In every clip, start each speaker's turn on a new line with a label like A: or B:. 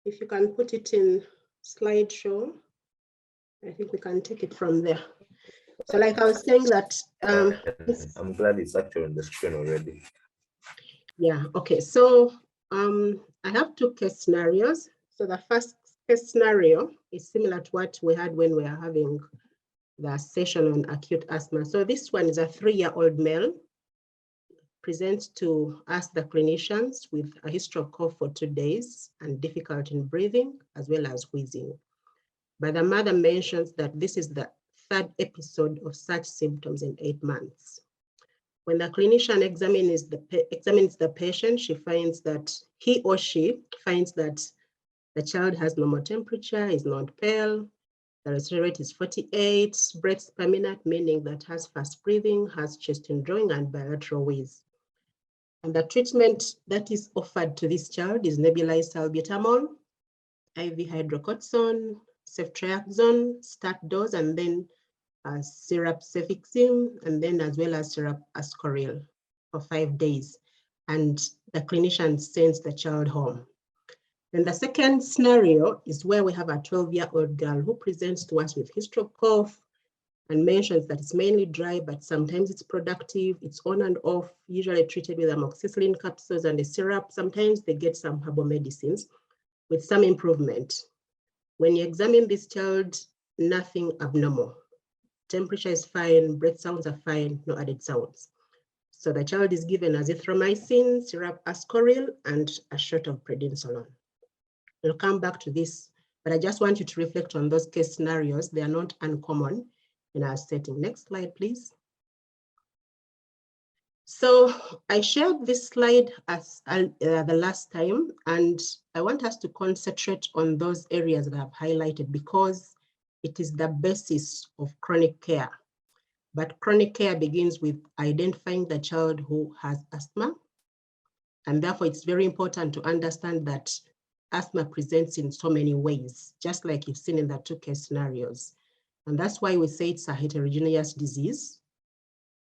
A: If you can put it in slideshow, I think we can take it from there. So like I was saying that
B: I'm glad it's actually on the screen already.
A: Yeah, okay. So I have two case scenarios. So the first case scenario is similar to what we had when we are having the session on acute asthma. So this one is a 3-year-old male, presents to us, the clinicians, with a history of cough for 2 days and difficulty in breathing, as well as wheezing. But the mother mentions that this is the 3rd episode of such symptoms in 8 months. When the clinician examines the patient, she finds that he or she finds that the child has normal temperature, is not pale, the respiratory rate is 48, breaths per minute, meaning that has fast breathing, has chest indrawing, and bilateral wheeze. And the treatment that is offered to this child is nebulized salbutamol, IV hydrocortisone, ceftriaxone, start dose, and then syrup cefixime, and then as well as syrup ascoril for 5 days. And the clinician sends the child home. Then the second scenario is where we have a 12-year-old girl who presents to us with history of cough and mentions that it's mainly dry, but sometimes it's productive, it's on and off, usually treated with amoxicillin capsules and a syrup. Sometimes they get some herbal medicines with some improvement. When you examine this child, nothing abnormal. Temperature is fine, breath sounds are fine, no added sounds. So the child is given azithromycin, syrup ascoril, and a shot of prednisolone. We'll come back to this, but I just want you to reflect on those case scenarios. They are not uncommon in our setting. Next slide, please. So I shared this slide as the last time, and I want us to concentrate on those areas that I've highlighted because it is the basis of chronic care. But chronic care begins with identifying the child who has asthma. And therefore, it's very important to understand that asthma presents in so many ways, just like you've seen in the 2 case scenarios. And that's why we say it's a heterogeneous disease.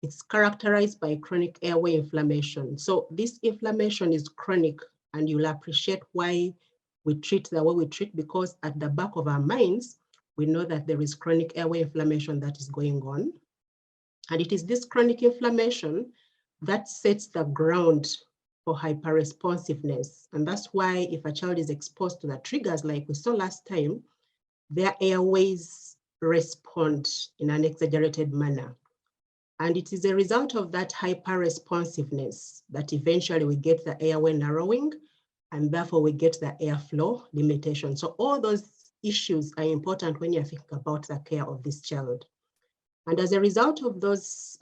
A: It's characterized by chronic airway inflammation. So this inflammation is chronic, and you'll appreciate why we treat the way we treat, because at the back of our minds, we know that there is chronic airway inflammation that is going on. And it is this chronic inflammation that sets the ground for hyperresponsiveness. And that's why if a child is exposed to the triggers like we saw last time, their airways respond in an exaggerated manner. And it is a result of that hyperresponsiveness that eventually we get the airway narrowing, and therefore we get the airflow limitation. So all those issues are important when you're thinking about the care of this child. And as a result of those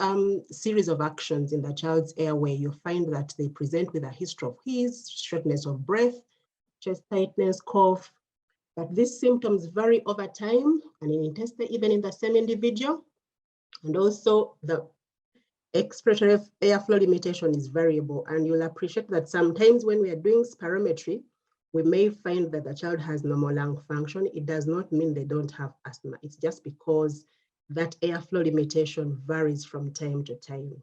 A: series of actions in the child's airway, you find that they present with a history of wheeze, shortness of breath, chest tightness, cough. But these symptoms vary over time and in intensity, even in the same individual. And also the expiratory airflow limitation is variable. And you'll appreciate that sometimes when we are doing spirometry, we may find that the child has normal lung function. It does not mean they don't have asthma. It's just because that airflow limitation varies from time to time.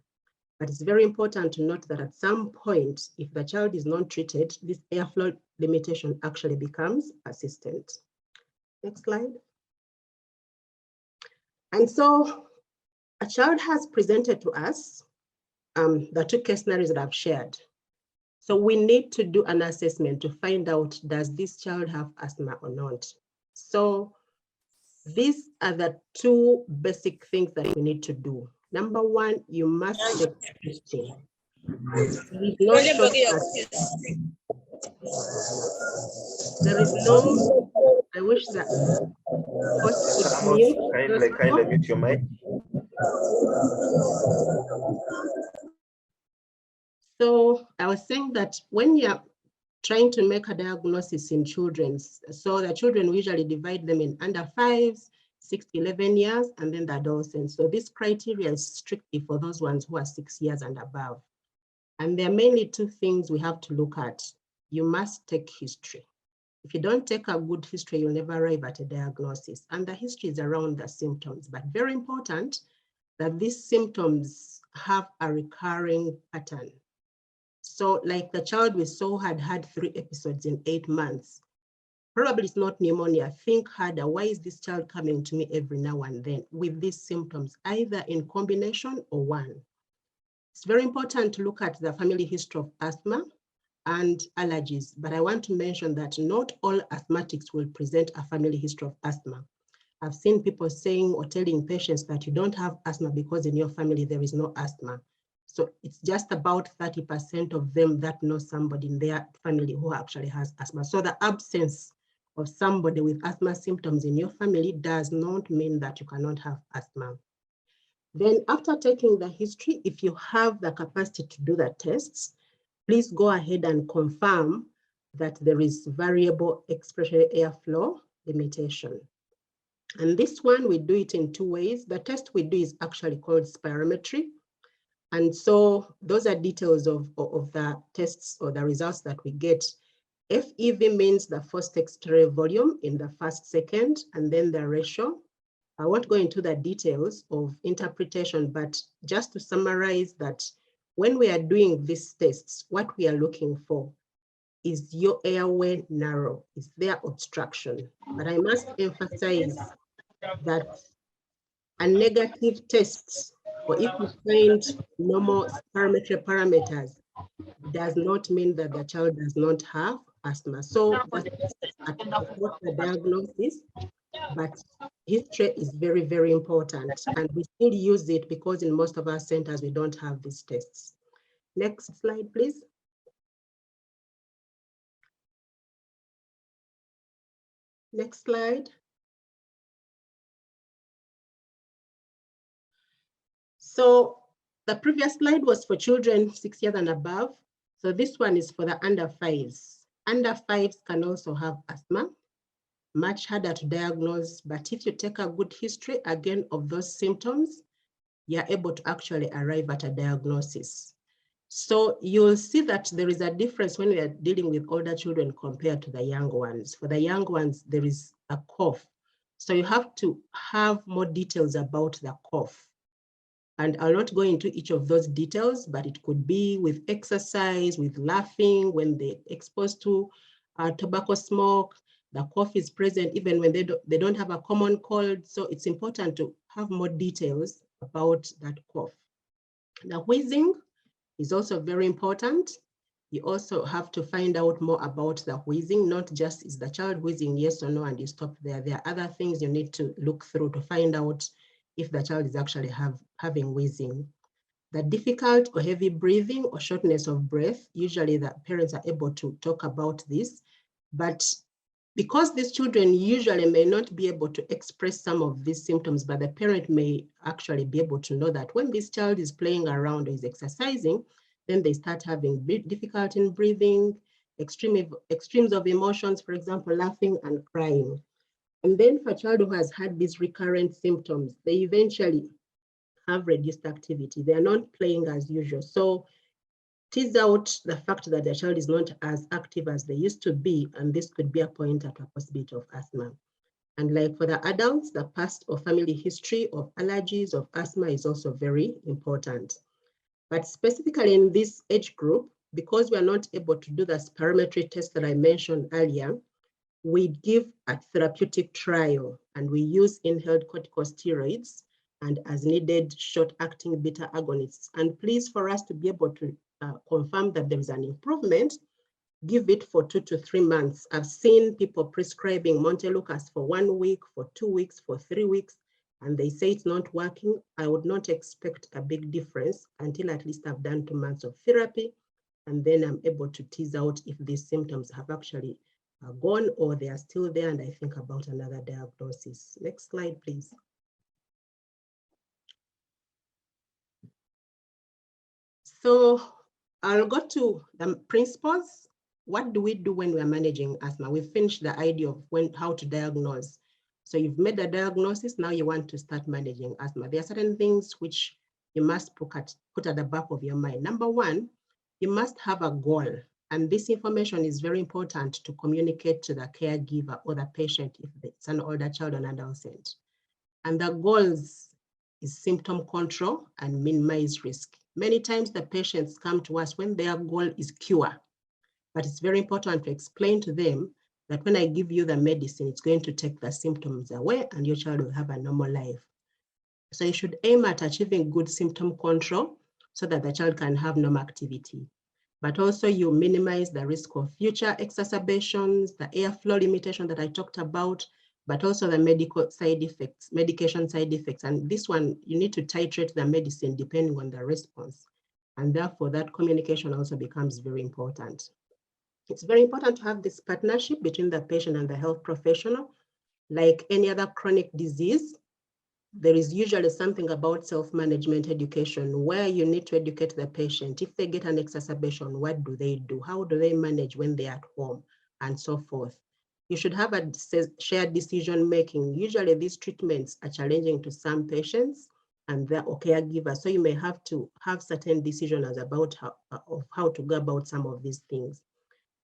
A: But it's very important to note that at some point, if the child is not treated, this airflow limitation actually becomes persistent. Next slide. And so a child has presented to us the 2 case scenarios that I've shared. So we need to do an assessment to find out, does this child have asthma or not? So these are the 2 basic things that we need to do. Number 1, you must take history. There is no, I wish that host could mute.
B: Kindly mute your mic.
A: So I was saying that when you're trying to make a diagnosis in children, so the children, we usually divide them in under 5s, 6 to 11 years, and then the adolescents. So this criteria is strictly for those ones who are 6 years and above. And there are mainly 2 things we have to look at. You must take history. If you don't take a good history, you'll never arrive at a diagnosis. And the history is around the symptoms, but very important that these symptoms have a recurring pattern. So like the child we saw had 3 episodes in 8 months. Probably it's not pneumonia. Think harder. Why is this child coming to me every now and then with these symptoms, either in combination or one? It's very important to look at the family history of asthma and allergies, but I want to mention that not all asthmatics will present a family history of asthma. I've seen people saying or telling patients that you don't have asthma because in your family there is no asthma. So it's just about 30% of them that know somebody in their family who actually has asthma. So the absence of somebody with asthma symptoms in your family does not mean that you cannot have asthma. Then after taking the history, if you have the capacity to do the tests, please go ahead and confirm that there is variable expiratory airflow limitation. And this one, we do it in two ways. The test we do is actually called spirometry. And so those are details of the tests or the results that we get. FEV means the first extracellular volume in the first second, and then the ratio. I won't go into the details of interpretation, but just to summarize that when we are doing these tests, what we are looking for is your airway narrow? Is there obstruction? But I must emphasize that a negative test, or if we find normal spirometry parameters, does not mean that the child does not have asthma. So that's the diagnosis, but history is very, very important. And we still use it because in most of our centers, we don't have these tests. Next slide, please. Next slide. So the previous slide was for children 6 years and above. So this one is for the under fives. Under fives can also have asthma, much harder to diagnose, but if you take a good history again of those symptoms, you're able to actually arrive at a diagnosis. So you'll see that there is a difference when we are dealing with older children compared to the young ones. For the young ones, there is a cough. So you have to have more details about the cough. And I'll not go into each of those details, but it could be with exercise, with laughing, when they're exposed to tobacco smoke, the cough is present even when they don't have a common cold. So it's important to have more details about that cough. The wheezing is also very important. You also have to find out more about the wheezing, not just is the child wheezing yes or no and you stop there. There are other things you need to look through to find out if the child is actually having wheezing. The difficult or heavy breathing or shortness of breath, usually the parents are able to talk about this, but because these children usually may not be able to express some of these symptoms, but the parent may actually be able to know that when this child is playing around or is exercising, then they start having difficulty in breathing, extremes of emotions, for example, laughing and crying. And then for a child who has had these recurrent symptoms, they eventually have reduced activity. They are not playing as usual. So tease out the fact that their child is not as active as they used to be, and this could be a pointer to a possibility of asthma. And like for the adults, the past or family history of allergies, of asthma is also very important. But specifically in this age group, because we are not able to do the spirometry test that I mentioned earlier, we give a therapeutic trial and we use inhaled corticosteroids and as needed short-acting beta agonists. And please, for us to be able to confirm that there is an improvement, give it for 2 to 3 months. I've seen people prescribing Montelukast for 1 week, for 2 weeks, for 3 weeks, and they say it's not working. I would not expect a big difference until at least I've done 2 months of therapy, and then I'm able to tease out if these symptoms have actually gone or they are still there, and I think about another diagnosis. Next slide, please. So I'll go to the principles. What do we do when we're managing asthma? We've finished the idea of how to diagnose. So you've made the diagnosis, now you want to start managing asthma. There are certain things which you must put at the back of your mind. Number one, you must have a goal. And this information is very important to communicate to the caregiver or the patient if it's an older child or an adolescent. And the goals is symptom control and minimize risk. Many times the patients come to us when their goal is cure, but it's very important to explain to them that when I give you the medicine, it's going to take the symptoms away and your child will have a normal life. So you should aim at achieving good symptom control so that the child can have normal activity. But also you minimize the risk of future exacerbations, the airflow limitation that I talked about, but also the medication side effects. And this one, you need to titrate the medicine depending on the response. And therefore that communication also becomes very important. It's very important to have this partnership between the patient and the health professional. Like any other chronic disease, there is usually something about self-management education where you need to educate the patient. If they get an exacerbation, what do they do? How do they manage when they're at home, and so forth? You should have a shared decision-making. Usually these treatments are challenging to some patients and their caregivers. So you may have to have certain decisions about how to go about some of these things.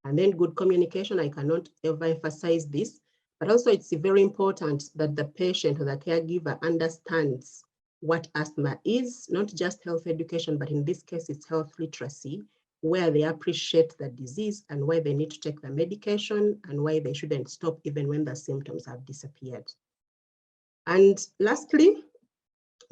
A: And then good communication, I cannot ever emphasize this, but also it's very important that the patient or the caregiver understands what asthma is, not just health education, but in this case, it's health literacy, where they appreciate the disease and why they need to take the medication and why they shouldn't stop even when the symptoms have disappeared. And lastly,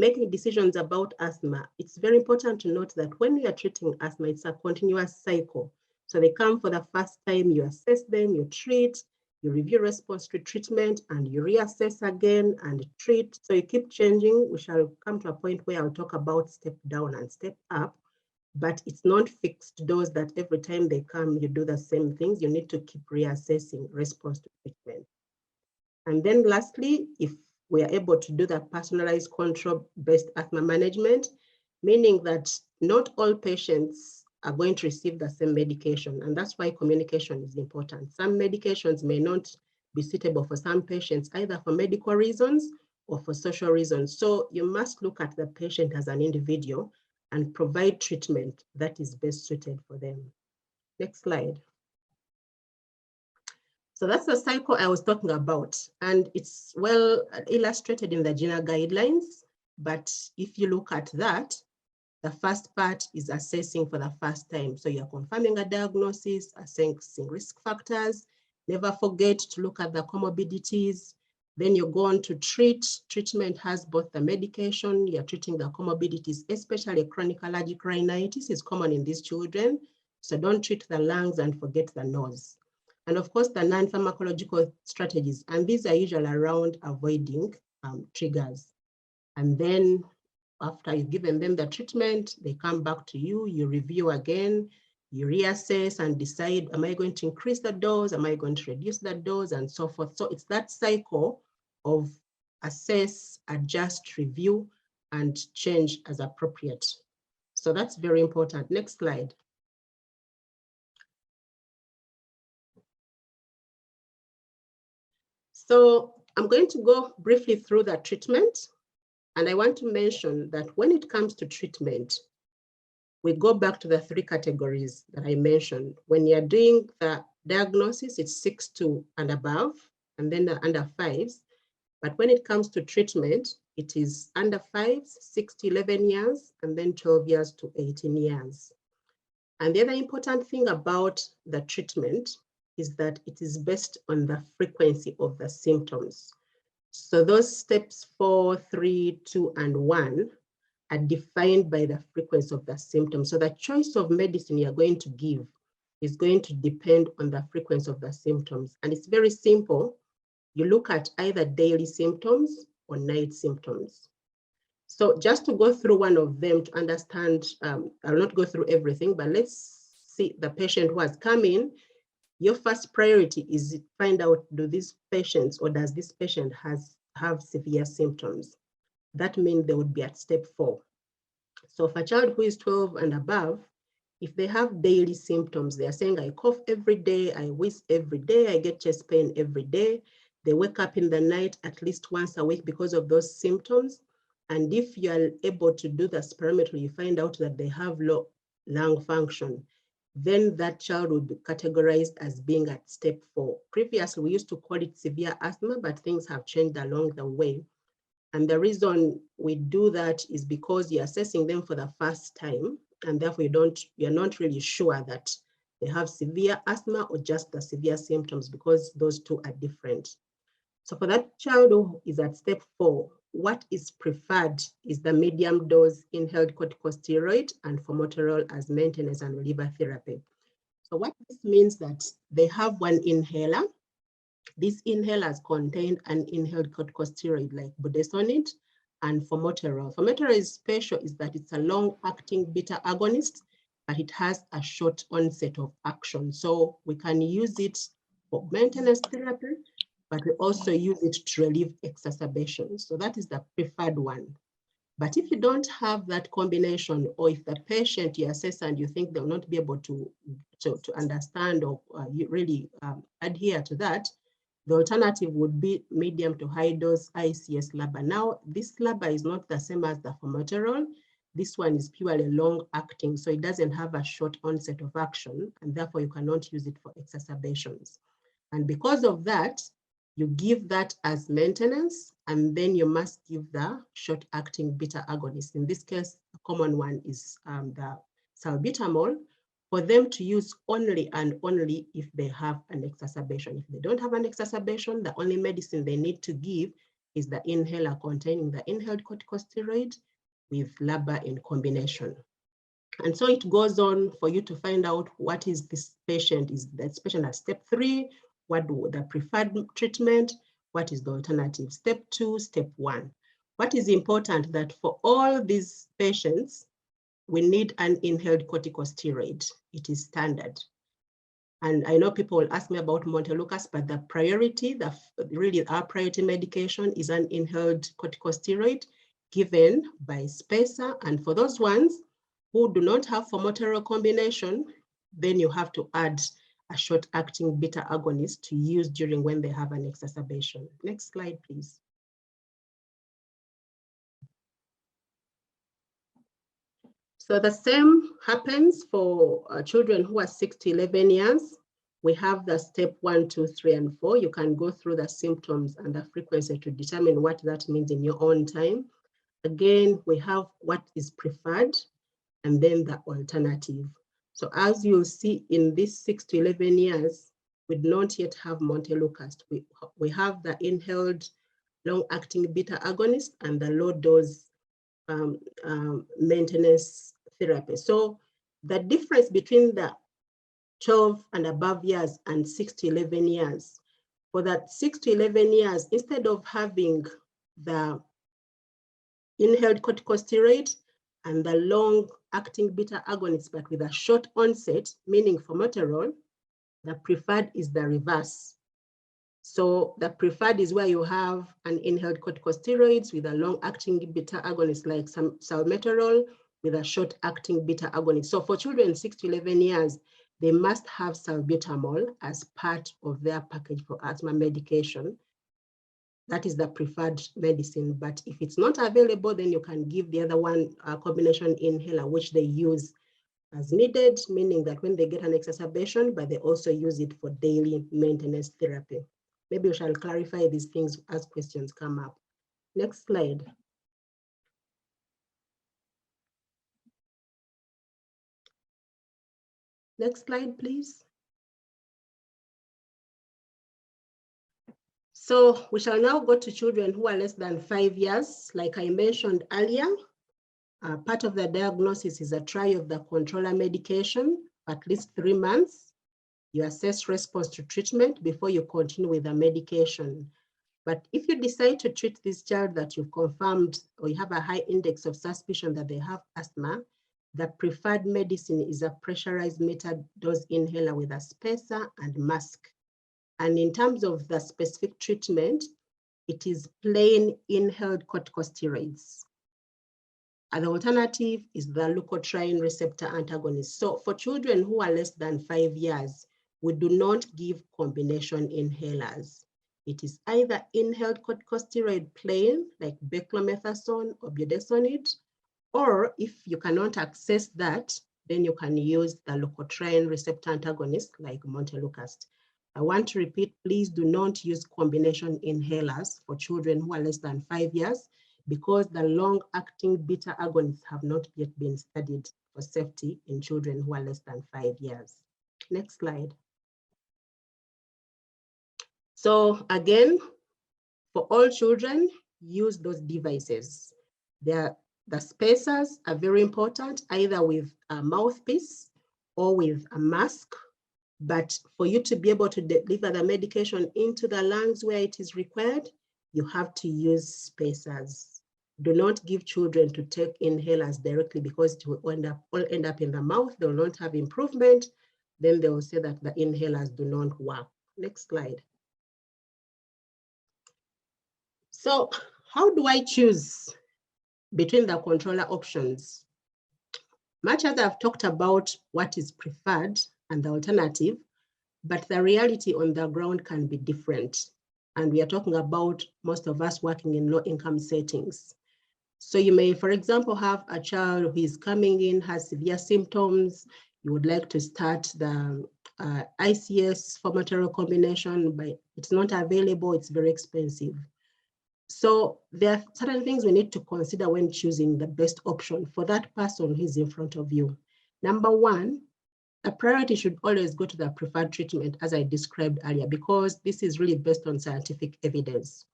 A: making decisions about asthma, it's very important to note that when we are treating asthma, it's a continuous cycle. So they come for the first time, you assess them, you treat, you review response to treatment, and you reassess again and treat. So you keep changing. We shall come to a point where I'll talk about step down and step up, but it's not fixed dose that every time they come, you do the same things. You need to keep reassessing response to treatment. And then lastly, if we are able to do that personalized control-based asthma management, meaning that not all patients are going to receive the same medication. And that's why communication is important. Some medications may not be suitable for some patients, either for medical reasons or for social reasons. So you must look at the patient as an individual and provide treatment that is best suited for them. Next slide. So that's the cycle I was talking about, and it's well illustrated in the GINA guidelines. But if you look at that, the first part is assessing for the first time. So you're confirming a diagnosis, assessing risk factors. Never forget to look at the comorbidities. Then you go on to treat. Treatment has both the medication, you're treating the comorbidities, especially chronic allergic rhinitis is common in these children. So don't treat the lungs and forget the nose. And of course, the non-pharmacological strategies, and these are usually around avoiding triggers. And then after you've given them the treatment, they come back to you, you review again, you reassess and decide, am I going to increase the dose? Am I going to reduce the dose, and so forth? So it's that cycle of assess, adjust, review, and change as appropriate. So that's very important. Next slide. So I'm going to go briefly through the treatment. And I want to mention that when it comes to treatment, we go back to the three categories that I mentioned. When you're doing the diagnosis, it's 6 and above, and then the under 5s. But when it comes to treatment, it is under 5s, 6 to 11 years, and then 12 years to 18 years. And the other important thing about the treatment is that it is based on the frequency of the symptoms. So those steps 4, 3, 2, and 1 are defined by the frequency of the symptoms. So the choice of medicine you're going to give is going to depend on the frequency of the symptoms. And it's very simple. You look at either daily symptoms or night symptoms. So just to go through one of them to understand, I'll not go through everything, but let's see the patient who has come in. Your first priority is to find out, do these patients or does this patient have severe symptoms? That means they would be at step 4. So for a child who is 12 and above, if they have daily symptoms, they are saying, I cough every day, I wheeze every day, I get chest pain every day. They wake up in the night at least once a week because of those symptoms. And if you are able to do the spirometry, you find out that they have low lung function, then that child will be categorized as being at step 4. Previously, we used to call it severe asthma, but things have changed along the way. And the reason we do that is because you're assessing them for the first time, and therefore you're not really sure that they have severe asthma or just the severe symptoms, because those two are different. So for that child who is at step 4, what is preferred is the medium dose inhaled corticosteroid and formoterol as maintenance and reliever therapy. So what this means that they have one inhaler. These inhalers contain an inhaled corticosteroid like budesonide and formoterol. Formoterol is special is that it's a long-acting beta agonist, but it has a short onset of action. So we can use it for maintenance therapy, but we also use it to relieve exacerbations. So that is the preferred one. But if you don't have that combination, or if the patient you assess and you think they'll not be able to understand or you really adhere to that, the alternative would be medium to high dose ICS LABA. Now, this LABA is not the same as the formoterol. This one is purely long acting, so it doesn't have a short onset of action, and therefore you cannot use it for exacerbations. And because of that, you give that as maintenance, and then you must give the short-acting beta agonist. In this case, a common one is the salbutamol, for them to use only and only if they have an exacerbation. If they don't have an exacerbation, the only medicine they need to give is the inhaler containing the inhaled corticosteroid with LABA in combination. And so it goes on for you to find out what is this patient. Is this patient at step 3? What the preferred treatment? What is the alternative? Step 2, step 1. What is important that for all these patients, we need an inhaled corticosteroid. It is standard. And I know people will ask me about Montelukast, but the priority, really our priority medication is an inhaled corticosteroid given by spacer. And for those ones who do not have formoterol combination, then you have to add a short-acting beta agonist to use during when they have an exacerbation. Next slide, please. So the same happens for children who are 6 to 11 years. We have the step 1, 2, 3, and 4. You can go through the symptoms and the frequency to determine what that means in your own time. Again, we have what is preferred and then the alternative. So as you'll see in this 6 to 11 years, we do not yet have Montelukast. We have the inhaled long-acting beta agonist and the low-dose maintenance therapy. So the difference between the 12 and above years and 6 to 11 years, for that 6 to 11 years, instead of having the inhaled corticosteroid and the long-acting beta agonist, but with a short onset, meaning formoterol, the preferred is the reverse. So the preferred is where you have an inhaled corticosteroids with a long-acting beta agonist like some salmeterol with a short-acting beta agonist. So for children 6 to 11 years, they must have salbutamol as part of their package for asthma medication. That is the preferred medicine. But if it's not available, then you can give the other one, combination inhaler, which they use as needed, meaning that when they get an exacerbation, but they also use it for daily maintenance therapy. Maybe we shall clarify these things as questions come up. Next slide. Next slide, please. So we shall now go to children who are less than 5 years. Like I mentioned earlier, part of the diagnosis is a trial of the controller medication, at least 3 months. You assess response to treatment before you continue with the medication. But if you decide to treat this child that you've confirmed or you have a high index of suspicion that they have asthma, the preferred medicine is a pressurized metered dose inhaler with a spacer and mask. And in terms of the specific treatment, it is plain inhaled corticosteroids. And the alternative is the leukotriene receptor antagonist. So for children who are less than 5 years, we do not give combination inhalers. It is either inhaled corticosteroid plain, like beclomethasone or budesonide, or if you cannot access that, then you can use the leukotriene receptor antagonist like Montelukast. I want to repeat, please do not use combination inhalers for children who are less than 5 years, because the long-acting beta agonists have not yet been studied for safety in children who are less than 5 years. Next slide. So again, for all children, use those devices. The spacers are very important, either with a mouthpiece or with a mask. But for you to be able to deliver the medication into the lungs where it is required, you have to use spacers. Do not give children to take inhalers directly because it will all end up in the mouth. They will not have improvement. Then they will say that the inhalers do not work. Next slide. So how do I choose between the controller options? Much as I've talked about what is preferred and the alternative, but the reality on the ground can be different. And we are talking about most of us working in low-income settings. So you may, for example, have a child who is coming in, has severe symptoms. You would like to start the ICS formatorial combination, but it's not available, it's very expensive. So there are certain things we need to consider when choosing the best option for that person who is in front of you. Number one, a priority should always go to the preferred treatment, as I described earlier, because this is really based on scientific evidence.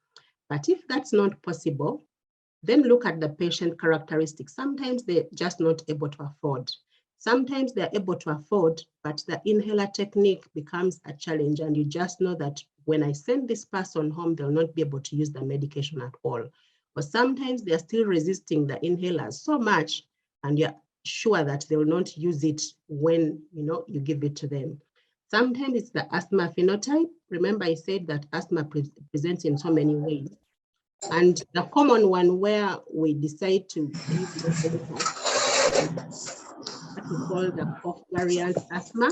A: But if that's not possible, then look at the patient characteristics. Sometimes they're just not able to afford. Sometimes they're able to afford, but the inhaler technique becomes a challenge, and you just know that when I send this person home, they'll not be able to use the medication at all. Or sometimes they're still resisting the inhalers so much, and you're sure that they will not use it when you give it to them. Sometimes it's the asthma phenotype. Remember, I said that asthma presents in so many ways. And the common one where we decide to give what we call the cough variant asthma,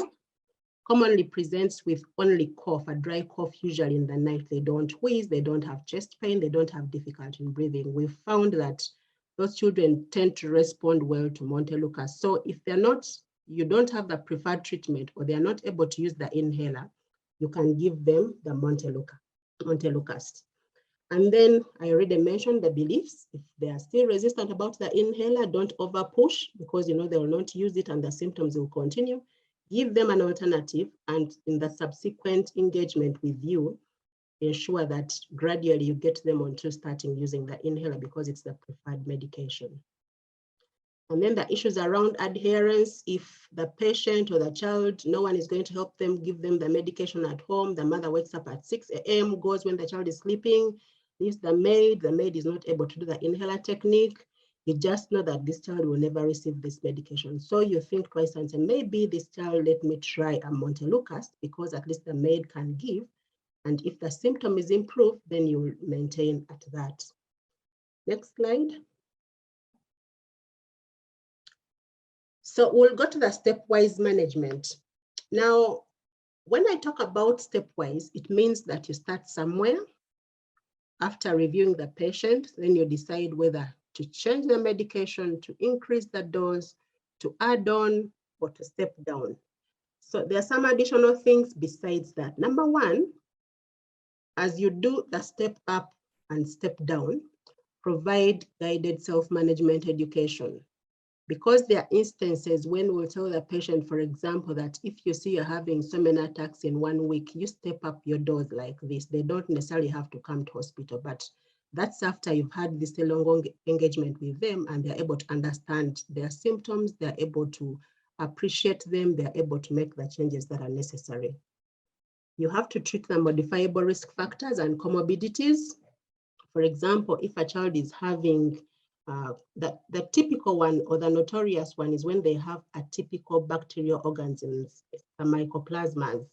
A: commonly presents with only cough, a dry cough, usually in the night. They don't wheeze, they don't have chest pain, they don't have difficulty in breathing. We've found that those children tend to respond well to Montelukast. So if you don't have the preferred treatment, or they're not able to use the inhaler, you can give them the Montelukast. And then I already mentioned the beliefs. If they are still resistant about the inhaler, don't over push, because they will not use it and the symptoms will continue. Give them an alternative, and in the subsequent engagement with you, ensure that gradually you get them onto starting using the inhaler, because it's the preferred medication. And then the issues around adherence. If the patient or the child, no one is going to help them, give them the medication at home. The mother wakes up at 6 a.m., goes when the child is sleeping, leaves the maid is not able to do the inhaler technique. You just know that this child will never receive this medication. So you think twice and say, maybe this child, let me try a Montelukast, because at least the maid can give. And if the symptom is improved, then you will maintain at that. Next slide. So we'll go to the stepwise management. Now, when I talk about stepwise, it means that you start somewhere. After reviewing the patient, then you decide whether to change the medication, to increase the dose, to add on, or to step down. So there are some additional things besides that. Number one, as you do the step up and step down, provide guided self-management education. Because there are instances when we'll tell the patient, for example, that if you see you're having so many attacks in 1 week, you step up your dose like this. They don't necessarily have to come to hospital, but that's after you've had this long engagement with them and they're able to understand their symptoms, they're able to appreciate them, they're able to make the changes that are necessary. You have to treat the modifiable risk factors and comorbidities. For example, if a child is having the typical one, or the notorious one, is when they have atypical bacterial organisms, the mycoplasmas.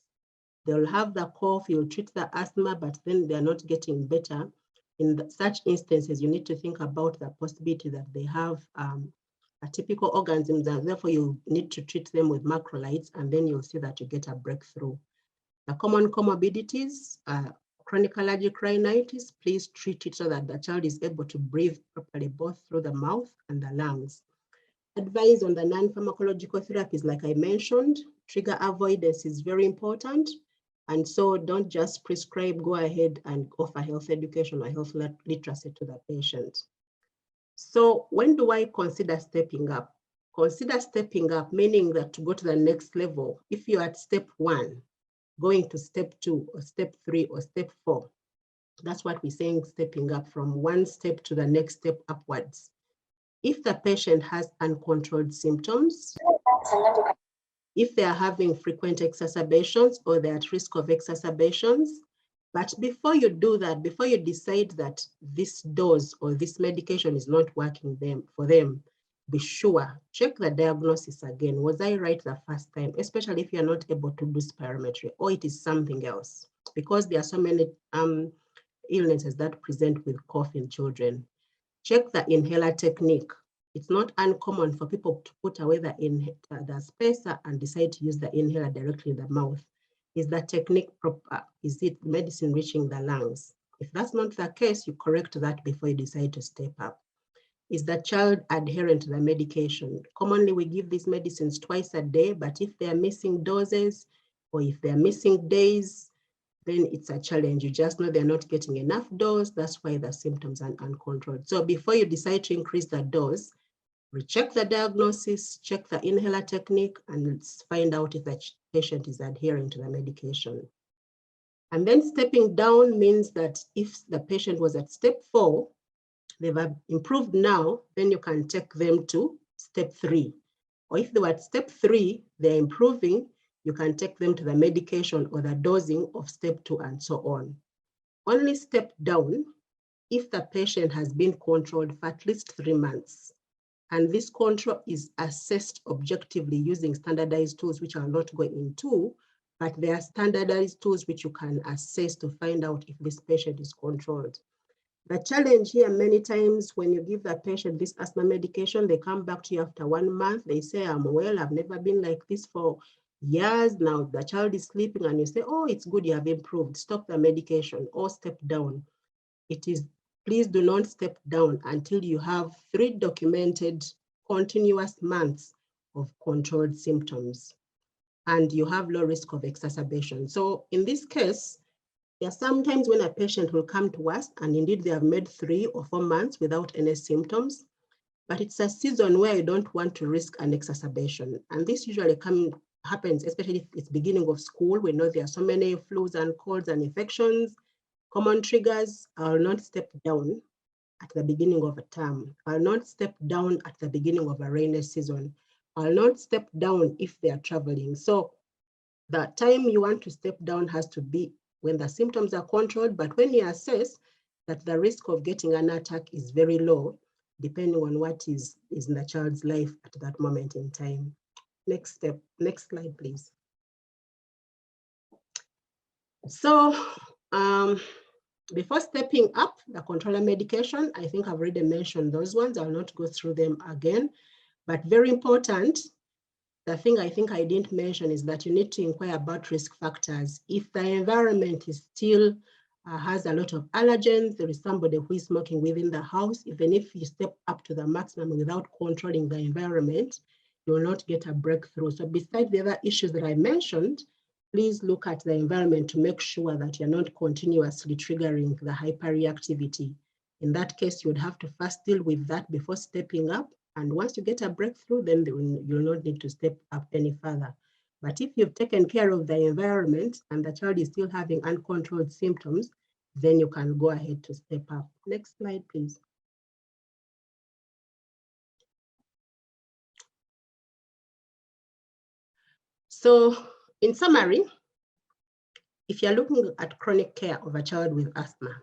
A: They'll have the cough, you'll treat the asthma, but then they're not getting better. In such instances, you need to think about the possibility that they have atypical organisms, and therefore you need to treat them with macrolides, and then you'll see that you get a breakthrough. The common comorbidities, chronic allergic rhinitis, please treat it so that the child is able to breathe properly, both through the mouth and the lungs. Advice on the non-pharmacological therapies, like I mentioned, trigger avoidance is very important. And so don't just prescribe, go ahead and offer health education or health literacy to the patient. So when do I consider stepping up? consider stepping up, meaning that to go to the next level, if you're at step 1, going to step 2 or step 3 or step 4, that's what we're saying, stepping up from one step to the next step upwards. If the patient has uncontrolled symptoms, if they are having frequent exacerbations or they're at risk of exacerbations, but before you do that, before you decide that this dose or this medication is not working for them, be sure, check the diagnosis again. Was I right the first time, especially if you're not able to do spirometry or it is something else? Because there are so many illnesses that present with cough in children. Check the inhaler technique. It's not uncommon for people to put away the spacer and decide to use the inhaler directly in the mouth. Is the technique proper? Is it medicine reaching the lungs? If that's not the case, you correct that before you decide to step up. Is the child adherent to the medication? Commonly, we give these medicines twice a day, but if they are missing doses or if they are missing days, then it's a challenge. You just know they're not getting enough dose. That's why the symptoms are uncontrolled. So before you decide to increase the dose, recheck the diagnosis, check the inhaler technique, and let's find out if the patient is adhering to the medication. And then stepping down means that if the patient was at step 4, they've improved now, then you can take them to step 3. Or if they were at step 3, they're improving, you can take them to the medication or the dosing of step 2 and so on. Only step down if the patient has been controlled for at least 3 months. And this control is assessed objectively using standardized tools, which I'll not go into, but there are standardized tools which you can assess to find out if this patient is controlled. The challenge here many times when you give the patient this asthma medication, they come back to you after 1 month, they say, I'm well, I've never been like this for years. Now the child is sleeping and you say, oh, it's good, you have improved, stop the medication or step down. It is, please do not step down until you have 3 documented continuous months of controlled symptoms and you have low risk of exacerbation. So in this case, there are sometimes when a patient will come to us and indeed they have made 3 or 4 months without any symptoms, but it's a season where you don't want to risk an exacerbation. And this usually happens, especially if it's beginning of school. We know there are so many flus and colds and infections, common triggers. I'll not step down at the beginning of a term. I'll not step down at the beginning of a rainy season. I'll not step down if they are traveling. So the time you want to step down has to be when the symptoms are controlled, but when you assess that the risk of getting an attack is very low, depending on what is in the child's life at that moment in time. Next step, next slide, please. So before stepping up the controller medication, I think I've already mentioned those ones. I'll not go through them again, but very important. The thing I think I didn't mention is that you need to inquire about risk factors. If the environment is still has a lot of allergens, there is somebody who is smoking within the house, even if you step up to the maximum without controlling the environment, you will not get a breakthrough. So besides the other issues that I mentioned, please look at the environment to make sure that you're not continuously triggering the hyperreactivity. In that case, you would have to first deal with that before stepping up. And once you get a breakthrough, then you'll not need to step up any further. But if you've taken care of the environment and the child is still having uncontrolled symptoms, then you can go ahead to step up. Next slide, please. So in summary, if you're looking at chronic care of a child with asthma,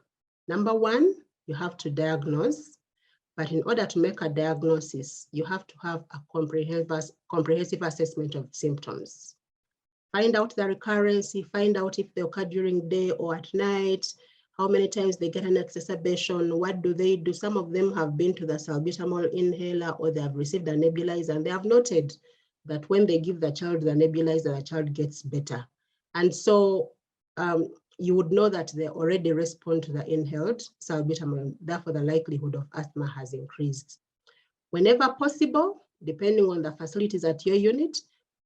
A: number 1, you have to diagnose. But in order to make a diagnosis, you have to have a comprehensive assessment of symptoms. Find out the recurrence, find out if they occur during day or at night, how many times they get an exacerbation, what do they do? Some of them have been to the salbutamol inhaler or they have received a nebulizer and they have noted that when they give the child the nebulizer, the child gets better. And so you would know that they already respond to the inhaled salbutamol, therefore the likelihood of asthma has increased. Whenever possible, depending on the facilities at your unit,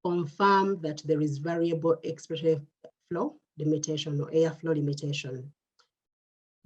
A: confirm that there is variable expiratory flow limitation or airflow limitation.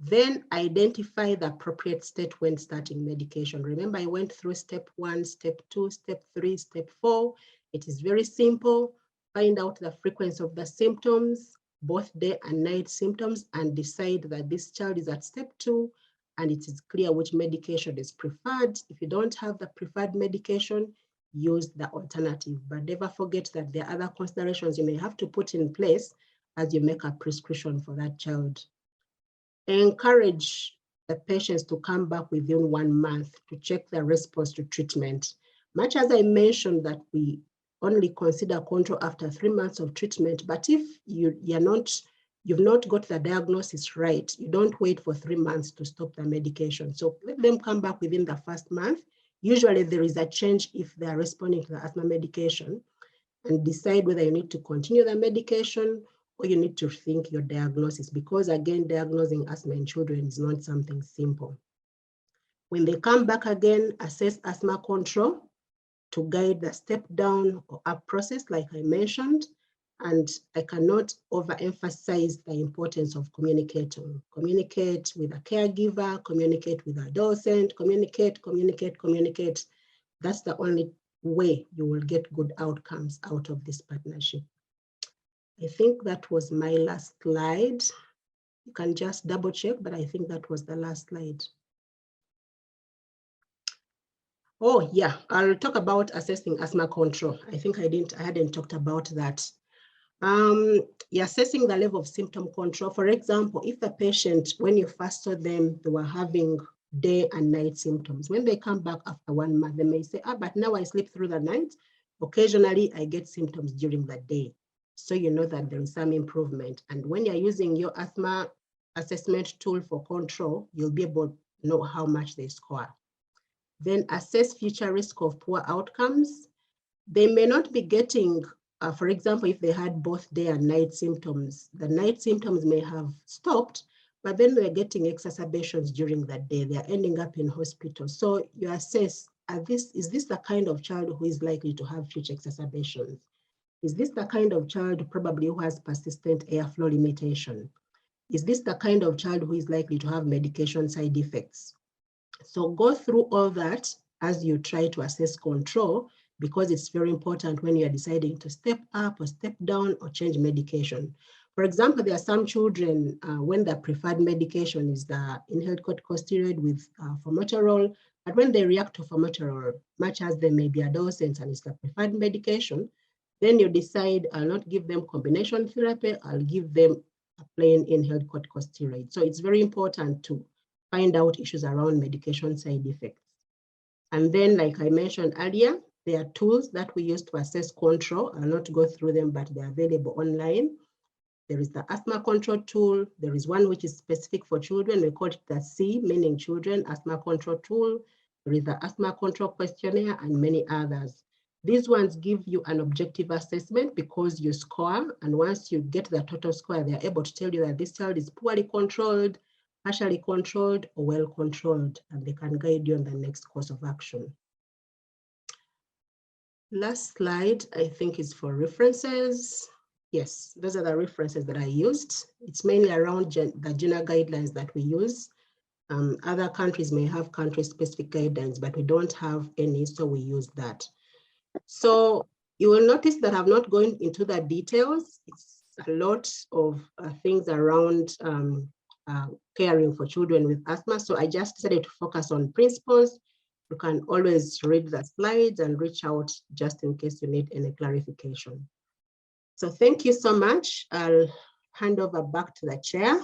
A: Then identify the appropriate state when starting medication. Remember, I went through step 1, step 2, step 3, step 4. It is very simple. Find out the frequency of the symptoms, both day and night symptoms, and decide that this child is at step 2, and it is clear which medication is preferred. If you don't have the preferred medication, use the alternative. But never forget that there are other considerations you may have to put in place as you make a prescription for that child. Encourage the patients to come back within 1 month to check their response to treatment. Much as I mentioned that we only consider control after 3 months of treatment, but if you've not got the diagnosis right, you don't wait for 3 months to stop the medication. So let them come back within the first month. Usually there is a change if they are responding to the asthma medication, and decide whether you need to continue the medication or you need to rethink your diagnosis, because again, diagnosing asthma in children is not something simple. When they come back again, assess asthma control to guide the step down or up process, like I mentioned. And I cannot overemphasize the importance of communicating. Communicate with a caregiver, communicate with an adolescent, communicate. That's the only way you will get good outcomes out of this partnership. I think that was my last slide. You can just double check, but I think that was the last slide. Oh yeah, I'll talk about assessing asthma control. I think I hadn't talked about that. You're assessing the level of symptom control. For example, if a patient, when you first saw them, they were having day and night symptoms. When they come back after 1 month, they may say, but now I sleep through the night. Occasionally, I get symptoms during the day. So you know that there is some improvement. And when you're using your asthma assessment tool for control, you'll be able to know how much they score. Then assess future risk of poor outcomes. They may not be getting, for example, if they had both day and night symptoms, the night symptoms may have stopped, but then they're getting exacerbations during the day. They're ending up in hospital. So you assess, is this the kind of child who is likely to have future exacerbations? Is this the kind of child probably who has persistent airflow limitation? Is this the kind of child who is likely to have medication side effects? So go through all that as you try to assess control, because it's very important when you're deciding to step up or step down or change medication. For example, there are some children when their preferred medication is the inhaled corticosteroid with formoterol, but when they react to formoterol, much as they may be adolescents and it's the preferred medication, then you decide, I'll not give them combination therapy, I'll give them a plain inhaled corticosteroid. So it's very important to find out issues around medication side effects. And then, like I mentioned earlier, there are tools that we use to assess control. I'll not go through them, but they're available online. There is the asthma control tool. There is one which is specific for children. We call it the C, meaning children, asthma control tool. There is the asthma control questionnaire and many others. These ones give you an objective assessment because you score. And once you get the total score, they're able to tell you that this child is poorly controlled, partially controlled, or well controlled, and they can guide you on the next course of action. Last slide, I think, is for references. Yes, those are the references that I used. It's mainly around the general guidelines that we use. Other countries may have country-specific guidelines, but we don't have any, so we use that. So you will notice that I've not gone into the details. It's a lot of things around caring for children with asthma. So I just decided to focus on principles. You can always read the slides and reach out just in case you need any clarification. So thank you so much. I'll hand over back to the chair.